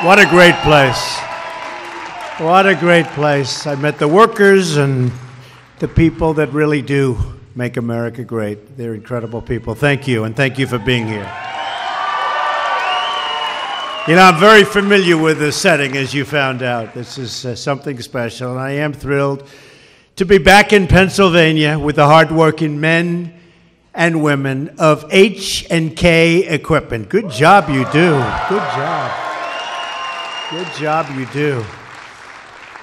What a great place. What a great place. I met the workers and the people that really do make America great. They're incredible people. Thank you, and thank you for being here. You know, I'm very familiar with the setting, as you found out. This is something special, and I am thrilled to be back in Pennsylvania with the hardworking men and women of H&K Equipment. Good job you do. Good job. Good job you do.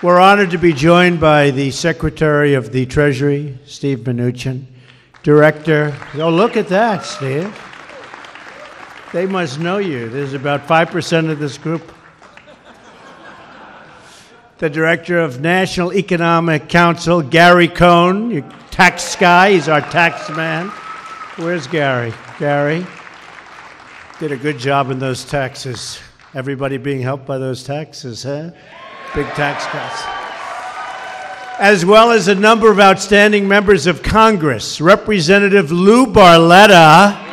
We're honored to be joined by the Secretary of the Treasury, Steve Mnuchin, Director. Oh, look at that, Steve. They must know you. There's about 5% of this group. The Director of National Economic Council, Gary Cohn, your tax guy. He's our tax man. Where's Gary? Gary did a good job in those taxes. Everybody being helped by those taxes, huh? Big tax cuts. As well as a number of outstanding members of Congress. Representative Lou Barletta.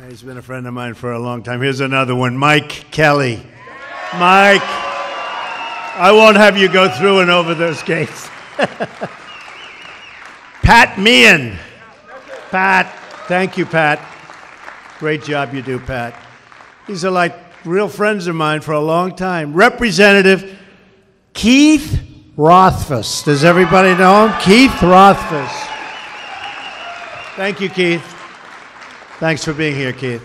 He's been a friend of mine for a long time. Here's another one, Mike Kelly. Mike, I won't have you go through and over those gates. Pat Meehan. Pat, thank you, Pat. Great job you do, Pat. These are like real friends of mine for a long time. Representative Keith Rothfuss. Does everybody know him? Keith Rothfuss. Thank you, Keith. Thanks for being here, Keith.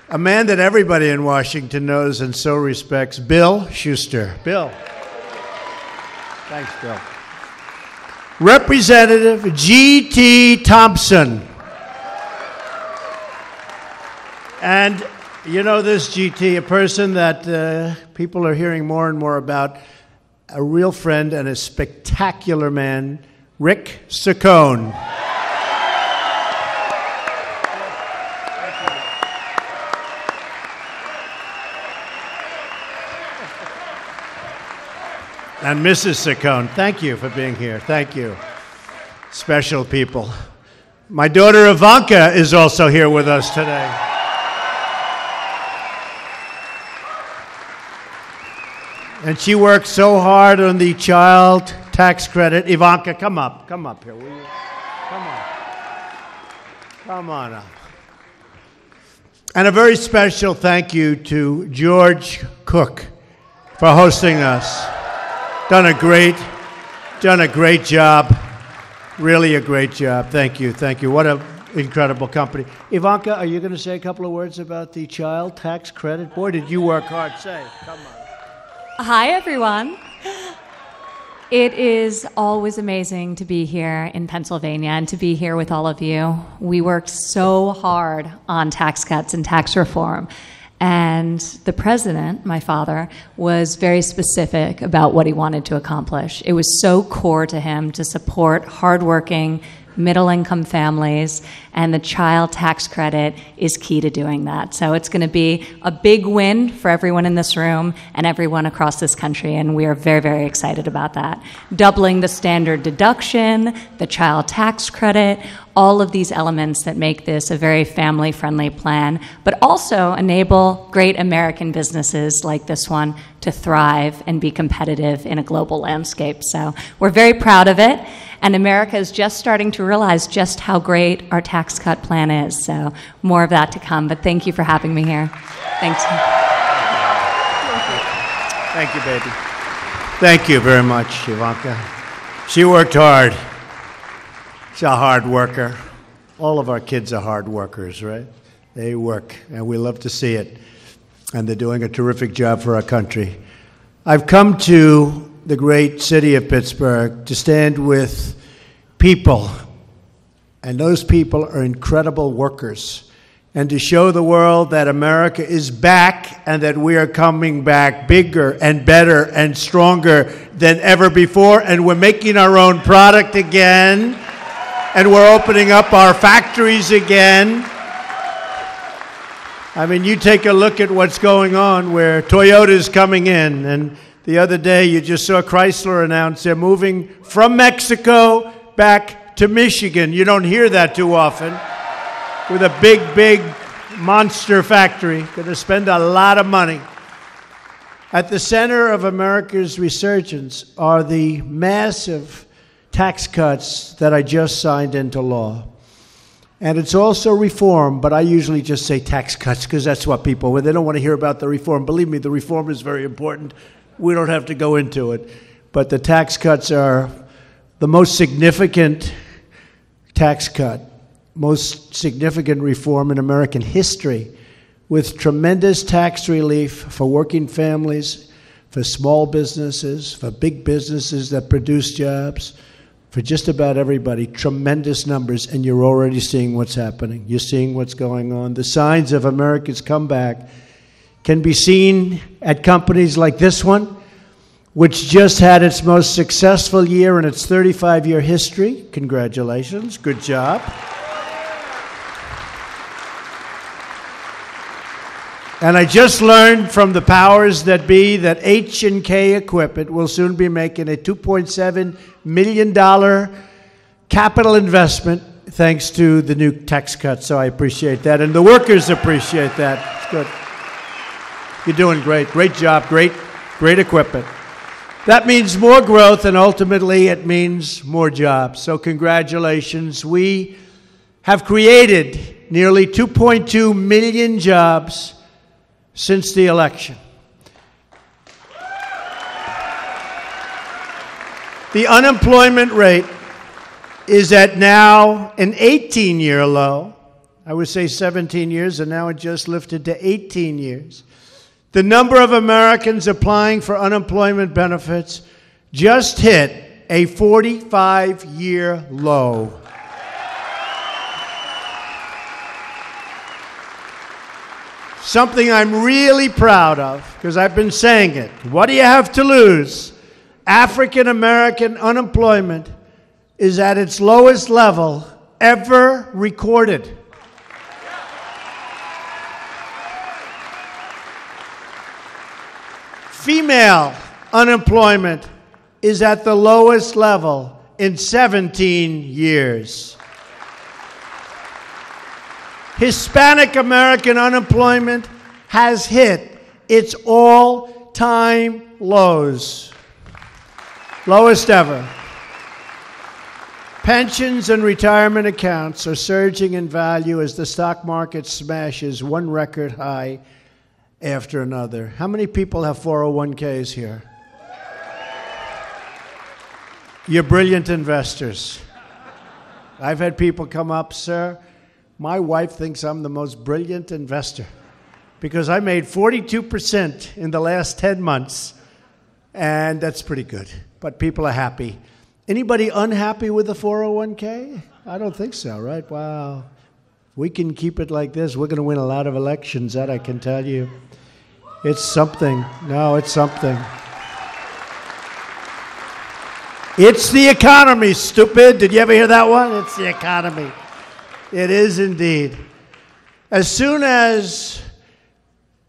A man that everybody in Washington knows and so respects, Bill Schuster. Bill. Thanks, Bill. Representative G.T. Thompson. And you know this, G.T., a person that people are hearing more and more about, a real friend and a spectacular man, Rick Saccone. And Mrs. Saccone, thank you for being here. Thank you. Special people. My daughter Ivanka is also here with us today. And she worked so hard on the child tax credit. Ivanka, come up here, will you? Come on up. And a very special thank you to George Cook for hosting us. Done a great job. Really a great job. Thank you. What an incredible company. Ivanka, are you going to say a couple of words about the child tax credit? Boy, did you work hard. Say, come on. Hi, everyone. It is always amazing to be here in Pennsylvania and to be here with all of you. We worked so hard on tax cuts and tax reform. And the president, my father, was very specific about what he wanted to accomplish. It was so core to him to support hardworking, middle-income families, and the child tax credit is key to doing that. So it's going to be a big win for everyone in this room and everyone across this country, and we are very, very excited about that. Doubling the standard deduction, the child tax credit, all of these elements that make this a very family-friendly plan, but also enable great American businesses like this one to thrive and be competitive in a global landscape. So we're very proud of it, and America is just starting to realize just how great our tax cut plan is. So more of that to come, but thank you for having me here. Thanks. Thank you, baby. Thank you very much, Ivanka. She worked hard. She's a hard worker. All of our kids are hard workers, right? They work, and we love to see it. And they're doing a terrific job for our country. I've come to the great city of Pittsburgh to stand with people, and those people are incredible workers, and to show the world that America is back and that we are coming back bigger and better and stronger than ever before, and we're making our own product again, and we're opening up our factories again, I mean, you take a look at what's going on where Toyota's coming in, and the other day you just saw Chrysler announce they're moving from Mexico back to Michigan. You don't hear that too often. With a big monster factory, going to spend a lot of money. At the center of America's resurgence are the massive tax cuts that I just signed into law. And it's also reform, but I usually just say tax cuts because that's what people, when they don't want to hear about the reform. Believe me, the reform is very important. We don't have to go into it. But the tax cuts are the most significant tax cut, most significant reform in American history, with tremendous tax relief for working families, for small businesses, for big businesses that produce jobs, for just about everybody. Tremendous numbers, and you're already seeing what's happening. You're seeing what's going on. The signs of America's comeback can be seen at companies like this one, which just had its most successful year in its 35-year history. Congratulations. Good job. And I just learned from the powers that be that H&K Equipment will soon be making a $2.7 million capital investment thanks to the new tax cuts. So I appreciate that. And the workers appreciate that. It's good. You're doing great. Great job. Great equipment. That means more growth, and ultimately it means more jobs. So congratulations. We have created nearly 2.2 million jobs since the election. The unemployment rate is at now an 18-year low. I would say 17 years, and now it just lifted to 18 years. The number of Americans applying for unemployment benefits just hit a 45-year low. Something I'm really proud of, because I've been saying it. What do you have to lose? African American unemployment is at its lowest level ever recorded. Female unemployment is at the lowest level in 17 years. Hispanic American unemployment has hit its all-time lows. Lowest ever. Pensions and retirement accounts are surging in value as the stock market smashes one record high after another. How many people have 401ks here? You're brilliant investors. I've had people come up, sir, my wife thinks I'm the most brilliant investor because I made 42% in the last 10 months, and that's pretty good. But people are happy. Anybody unhappy with the 401k? I don't think so, right? Wow. We can keep it like this. We're going to win a lot of elections, that I can tell you. It's something. No, it's something. It's the economy, stupid. Did you ever hear that one? It's the economy. It is indeed. As soon as,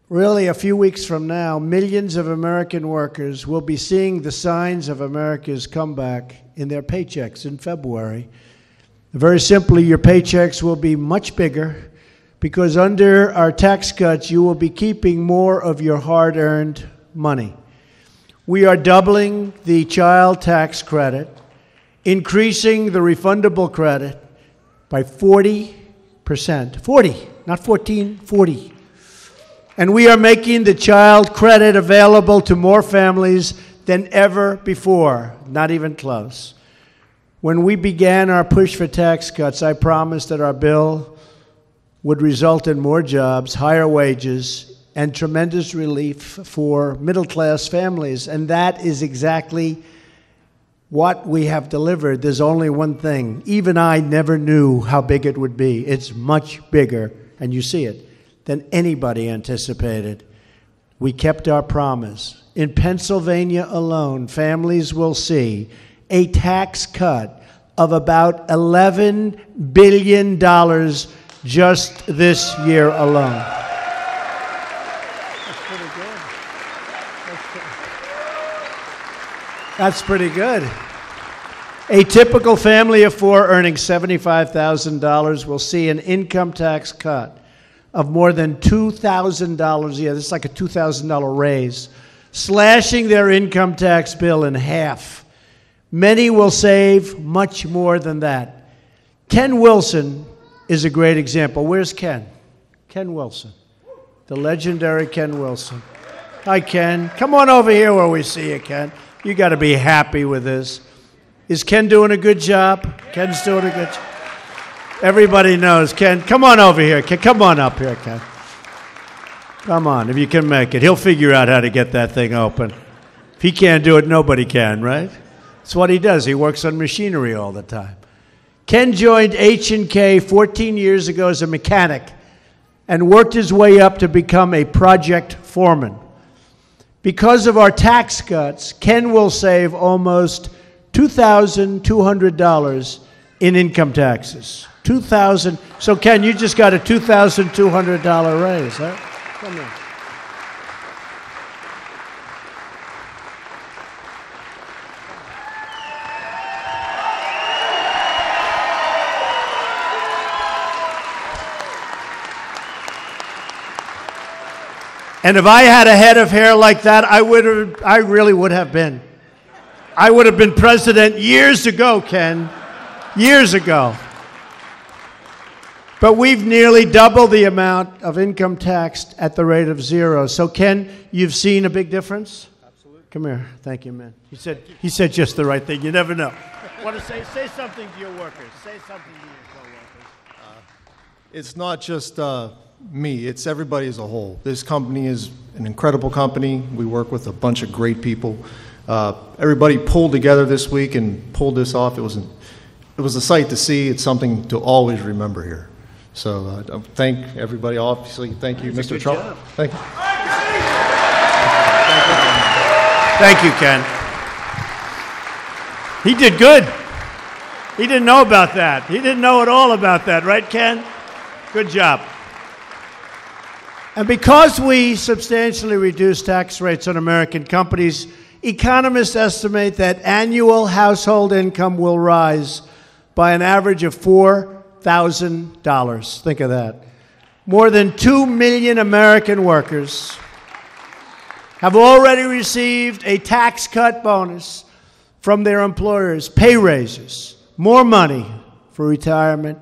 really a few weeks from now, millions of American workers will be seeing the signs of America's comeback in their paychecks in February. Very simply, your paychecks will be much bigger because under our tax cuts, you will be keeping more of your hard-earned money. We are doubling the child tax credit, increasing the refundable credit by 40%. 40, not 14, 40. And we are making the child credit available to more families than ever before, not even close. When we began our push for tax cuts, I promised that our bill would result in more jobs, higher wages, and tremendous relief for middle-class families. And that is exactly what we have delivered. There's only one thing. Even I never knew how big it would be. It's much bigger, and you see it, than anybody anticipated. We kept our promise. In Pennsylvania alone, families will see a tax cut of about $11 billion just this year alone. That's pretty good. A typical family of four earning $75,000 will see an income tax cut of more than $2,000 a year. This is like a $2,000 raise, slashing their income tax bill in half. Many will save much more than that. Ken Wilson is a great example. Where's Ken? Ken Wilson, the legendary Ken Wilson. Hi, Ken. Come on over here where we see you, Ken. You got to be happy with this. Is Ken doing a good job? Ken's doing a good job. Everybody knows Ken. Come on over here, Ken. Come on up here, Ken. Come on, if you can make it. He'll figure out how to get that thing open. If he can't do it, nobody can, right? That's what he does. He works on machinery all the time. Ken joined H&K 14 years ago as a mechanic and worked his way up to become a project foreman. Because of our tax cuts, Ken will save almost $2,200 in income taxes. $2,000. So, Ken, you just got a $2,200 raise, huh? Come here. And if I had a head of hair like that, I really would have been. I would have been president years ago, Ken. Years ago. But we've nearly doubled the amount of income taxed at the rate of zero. So, Ken, you've seen a big difference? Absolutely. Come here. Thank you, man. He said just the right thing. You never know. Want to say something to your workers. Say something to your co-workers. It's not just me. It's everybody as a whole. This company is an incredible company. We work with a bunch of great people. Everybody pulled together this week and pulled this off. It was a sight to see. It's something to always remember here. So thank everybody. Obviously, thank you, Mr. Trump. Thank you. Thank you, Ken. He did good. He didn't know about that. He didn't know at all about that, right, Ken? Good job. And because we substantially reduced tax rates on American companies, economists estimate that annual household income will rise by an average of $4,000. Think of that. More than 2 million American workers have already received a tax cut bonus from their employers, pay raises, more money for retirement,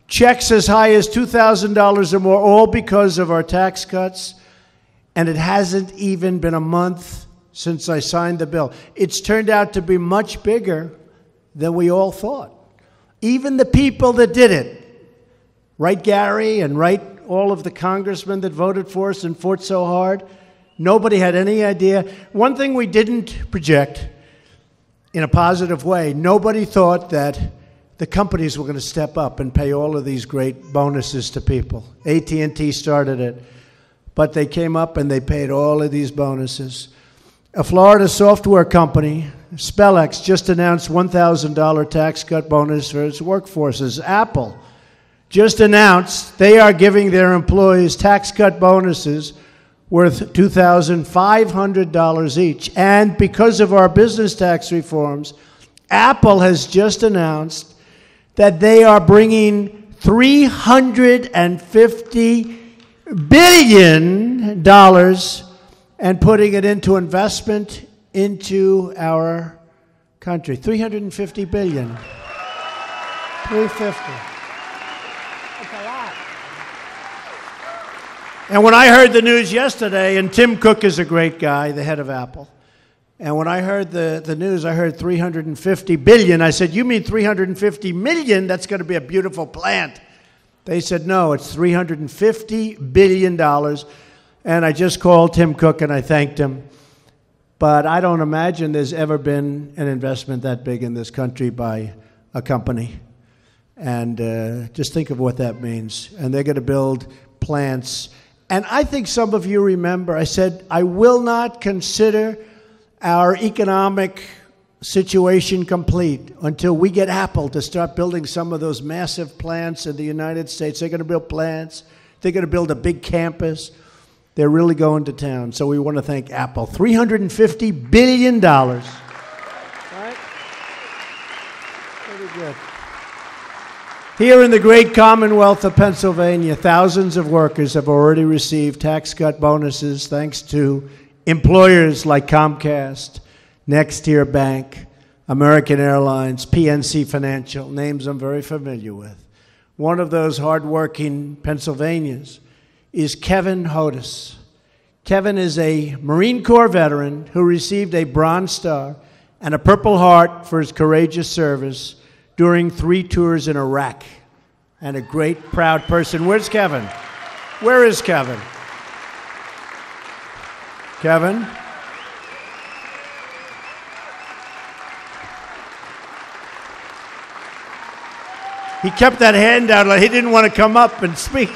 checks as high as $2,000 or more, all because of our tax cuts. And it hasn't even been a month since I signed the bill. It's turned out to be much bigger than we all thought. Even the people that did it, right, Gary, and right, all of the congressmen that voted for us and fought so hard, nobody had any idea. One thing we didn't project in a positive way, nobody thought that the companies were going to step up and pay all of these great bonuses to people. AT&T started it, but they came up and they paid all of these bonuses. A Florida software company, Spellex, just announced $1,000 tax cut bonus for its workforces. Apple just announced they are giving their employees tax cut bonuses worth $2,500 each. And because of our business tax reforms, Apple has just announced that they are bringing $350 billion and putting it into investment into our country. $350 billion. $350. That's a lot. And when I heard the news yesterday, and Tim Cook is a great guy, the head of Apple, and when I heard the news, I heard $350 billion. I said, you mean $350 million? That's going to be a beautiful plant. They said, no, it's $350 billion. And I just called Tim Cook and I thanked him. But I don't imagine there's ever been an investment that big in this country by a company. And just think of what that means. And they're going to build plants. And I think some of you remember, I said, I will not consider our economic situation complete until we get Apple to start building some of those massive plants in the United States. They're going to build plants. They're going to build a big campus. They're really going to town. So we want to thank Apple. $350 billion. Right? Pretty good. Here in the great Commonwealth of Pennsylvania, thousands of workers have already received tax cut bonuses thanks to employers like Comcast, NextTier Bank, American Airlines, PNC Financial, names I'm very familiar with. One of those hardworking Pennsylvanians is Kevin Hodes. Kevin is a Marine Corps veteran who received a Bronze Star and a Purple Heart for his courageous service during 3 tours in Iraq. And a great, proud person. Where's Kevin? Where is Kevin? Kevin? He kept that hand out like he didn't want to come up and speak.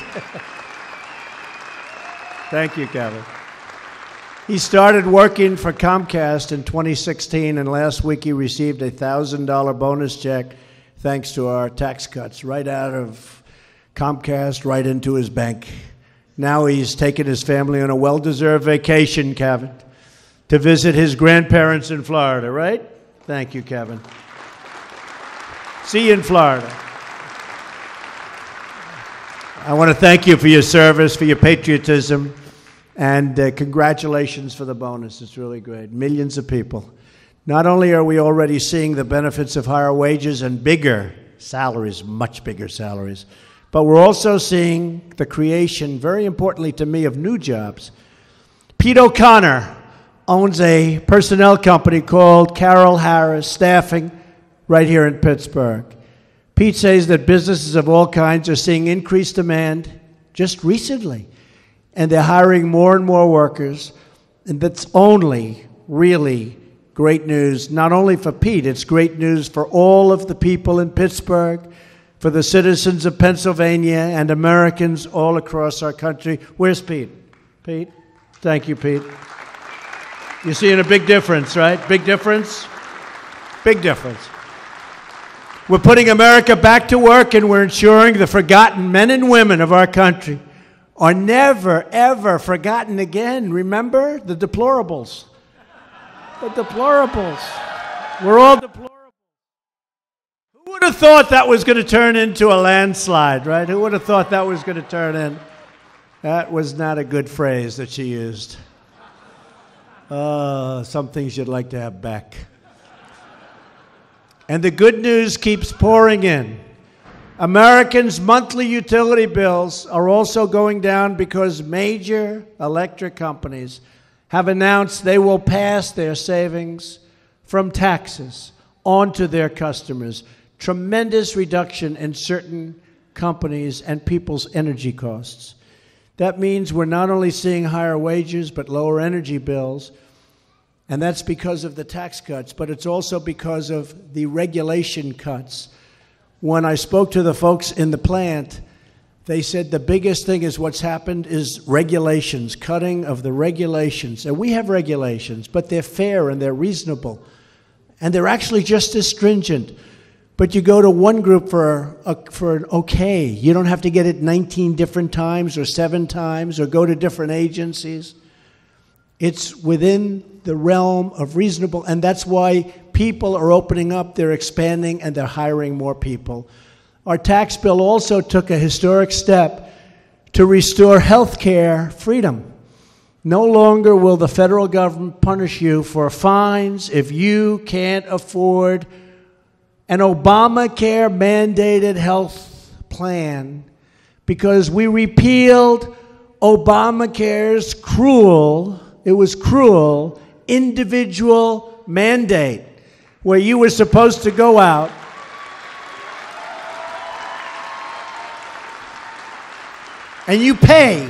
Thank you, Kevin. He started working for Comcast in 2016, and last week he received a $1,000 bonus check thanks to our tax cuts, right out of Comcast, right into his bank. Now he's taken his family on a well-deserved vacation, Kevin, to visit his grandparents in Florida, right? Thank you, Kevin. See you in Florida. I want to thank you for your service, for your patriotism, and congratulations for the bonus. It's really great. Millions of people. Not only are we already seeing the benefits of higher wages and bigger salaries, much bigger salaries, but we're also seeing the creation, very importantly to me, of new jobs. Pete O'Connor owns a personnel company called Carroll Harris Staffing right here in Pittsburgh. Pete says that businesses of all kinds are seeing increased demand just recently, and they're hiring more and more workers, and that's only really great news, not only for Pete, it's great news for all of the people in Pittsburgh, for the citizens of Pennsylvania and Americans all across our country. Where's Pete? Pete? Thank you, Pete. You're seeing a big difference, right? Big difference? Big difference. We're putting America back to work, and we're ensuring the forgotten men and women of our country are never, ever forgotten again. Remember the deplorables. The deplorables. We're all deplorable. Who would have thought that was going to turn into a landslide, right? Who would have thought that was going to turn in? That was not a good phrase that she used. Some things you'd like to have back. And the good news keeps pouring in. Americans' monthly utility bills are also going down because major electric companies have announced they will pass their savings from taxes onto their customers. Tremendous reduction in certain companies and people's energy costs. That means we're not only seeing higher wages, but lower energy bills. And that's because of the tax cuts, but it's also because of the regulation cuts. When I spoke to the folks in the plant, they said the biggest thing is what's happened is regulations, cutting of the regulations. And we have regulations, but they're fair and they're reasonable. And they're actually just as stringent. But you go to one group for an okay. You don't have to get it 19 different times or 7 times or go to different agencies. It's within the realm of reasonable, and that's why people are opening up, they're expanding, and they're hiring more people. Our tax bill also took a historic step to restore health care freedom. No longer will the federal government punish you for fines if you can't afford an Obamacare mandated health plan, because we repealed Obamacare's cruel individual mandate where you were supposed to go out and you pay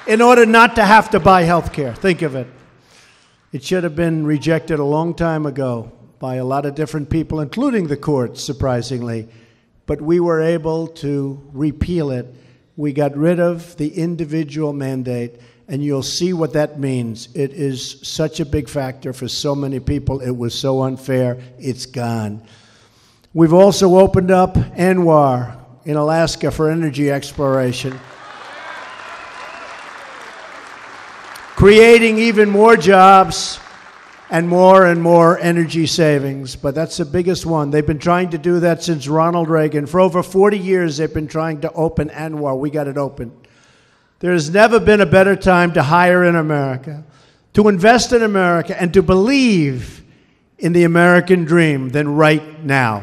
in order not to have to buy health care. Think of it. It should have been rejected a long time ago by a lot of different people, including the courts, surprisingly. But we were able to repeal it. We got rid of the individual mandate, and you'll see what that means. It is such a big factor for so many people. It was so unfair. It's gone. We've also opened up ANWR in Alaska for energy exploration. creating even more jobs and more energy savings. But that's the biggest one. They've been trying to do that since Ronald Reagan. For over 40 years, they've been trying to open ANWR. We got it open. There has never been a better time to hire in America, to invest in America, and to believe in the American dream than right now.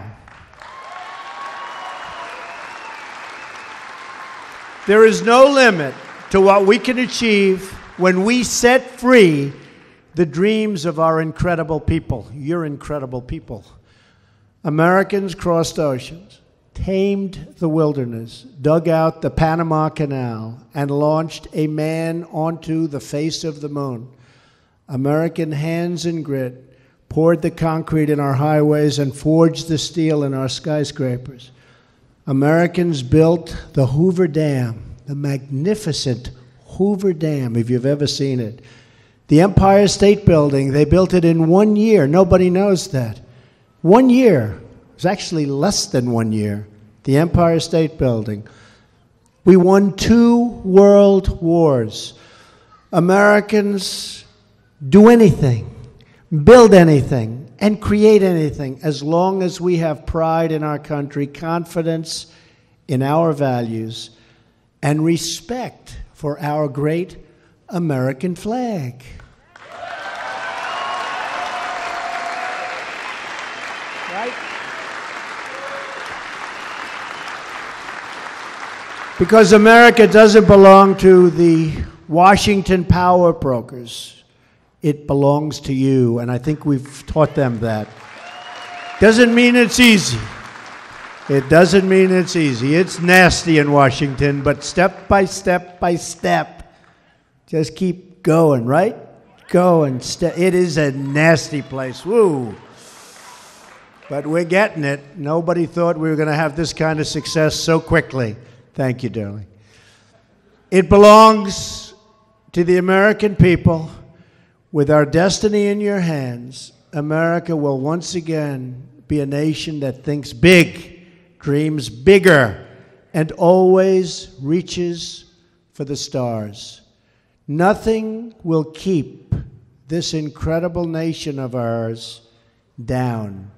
There is no limit to what we can achieve when we set free the dreams of our incredible people. You're incredible people. Americans crossed oceans, tamed the wilderness, dug out the Panama Canal, and launched a man onto the face of the moon. American hands and grit poured the concrete in our highways and forged the steel in our skyscrapers. Americans built the Hoover Dam, the magnificent Hoover Dam, if you've ever seen it. The Empire State Building, they built it in 1 year. Nobody knows that. 1 year. It was actually less than 1 year. The Empire State Building. We won 2 world wars. Americans do anything, build anything, and create anything as long as we have pride in our country, confidence in our values, and respect for our great American flag. Right? Because America doesn't belong to the Washington power brokers. It belongs to you, and I think we've taught them that. Doesn't mean it's easy. It doesn't mean it's easy. It's nasty in Washington, but step by step by step, just keep going, right? Go and it is a nasty place. Woo! But we're getting it. Nobody thought we were going to have this kind of success so quickly. Thank you, darling. It belongs to the American people. With our destiny in your hands, America will once again be a nation that thinks big, dreams bigger, and always reaches for the stars. Nothing will keep this incredible nation of ours down.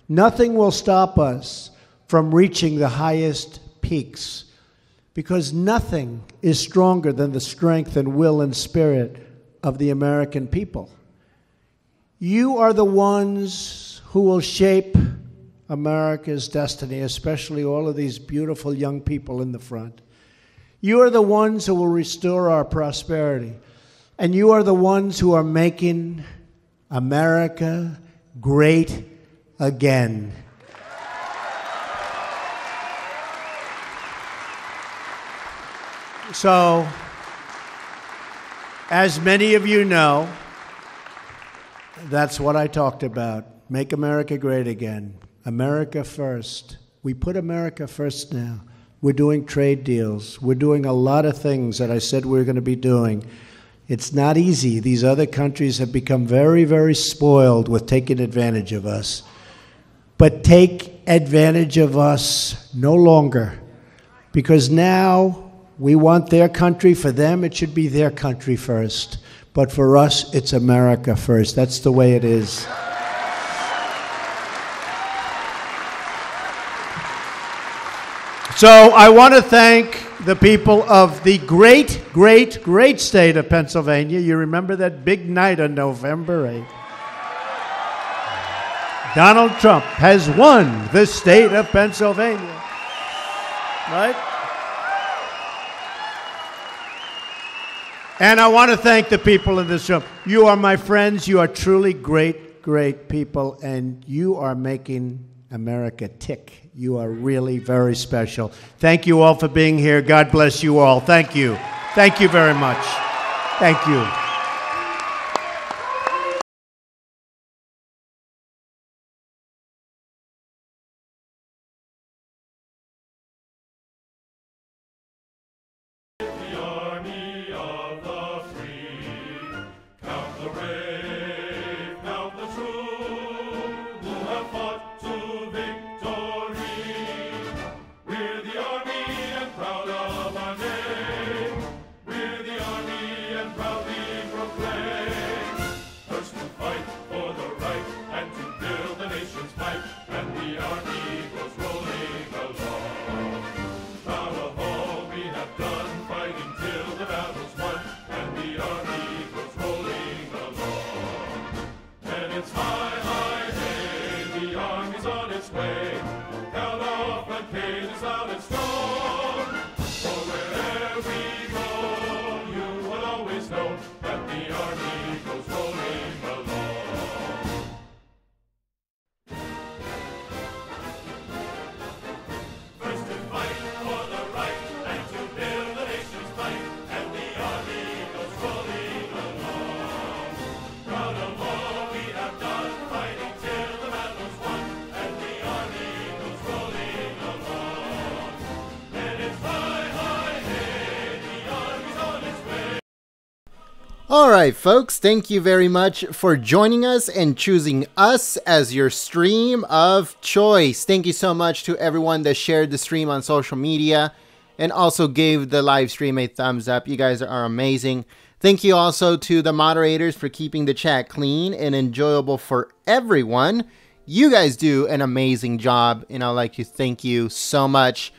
Nothing will stop us from reaching the highest peaks, because nothing is stronger than the strength and will and spirit of the American people. You are the ones who will shape America's destiny, especially all of these beautiful young people in the front. You are the ones who will restore our prosperity. And you are the ones who are making America great again. So, as many of you know, that's what I talked about. Make America great again. America first. We put America first now. We're doing trade deals. We're doing a lot of things that I said we were going to be doing. It's not easy. These other countries have become very, very spoiled with taking advantage of us. But take advantage of us no longer, because now we want their country. For them, it should be their country first. But for us, it's America first. That's the way it is. So I want to thank the people of the great, great, great state of Pennsylvania. You remember that big night on November 8th? Donald Trump has won the state of Pennsylvania. Right? And I want to thank the people in this room. You are my friends. You are truly great, great people. And you are making America tick. You are really very special. Thank you all for being here. God bless you all. Thank you. Thank you very much. Thank you. Proud of our name, we're the army and proudly All right, folks, thank you very much for joining us and choosing us as your stream of choice. Thank you so much to everyone that shared the stream on social media and also gave the live stream a thumbs up. You guys are amazing. Thank you also to the moderators for keeping the chat clean and enjoyable for everyone. You guys do an amazing job, and I'd like to thank you so much.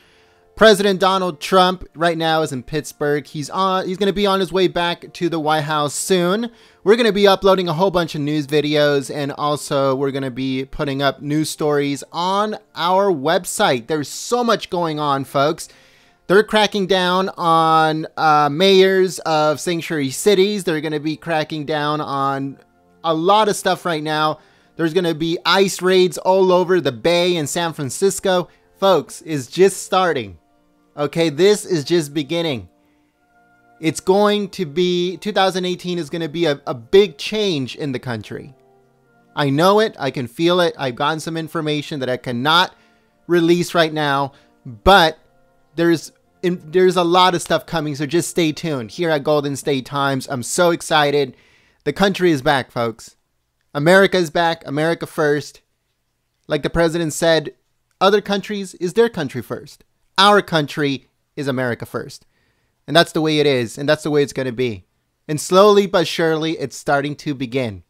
President Donald Trump right now is in Pittsburgh. He's going to be on his way back to the White House soon. We're going to be uploading a whole bunch of news videos, and also we're going to be putting up news stories on our website. There's so much going on, folks. They're cracking down on mayors of sanctuary cities. They're going to be cracking down on a lot of stuff right now. There's going to be ICE raids all over the Bay in San Francisco. Folks, it's just starting. Okay, this is just beginning. It's going to be, 2018 is going to be a big change in the country. I know it. I can feel it. I've gotten some information that I cannot release right now, but there's a lot of stuff coming, so just stay tuned. Here at Golden State Times, I'm so excited. The country is back, folks. America is back. America first. Like the president said, other countries is their country first. Our country is America first. And that's the way it is. And that's the way it's going to be. And slowly but surely, it's starting to begin.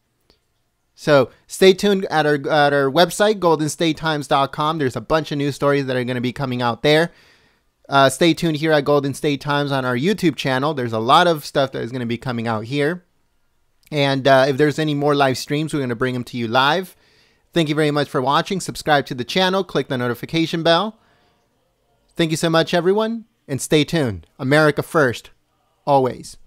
So stay tuned at our website, goldenstatetimes.com. There's a bunch of news stories that are going to be coming out there. Stay tuned here at Golden State Times on our YouTube channel. There's a lot of stuff that is going to be coming out here. And if there's any more live streams, we're going to bring them to you live. Thank you very much for watching. Subscribe to the channel. Click the notification bell. Thank you so much, everyone, and stay tuned. America first, always.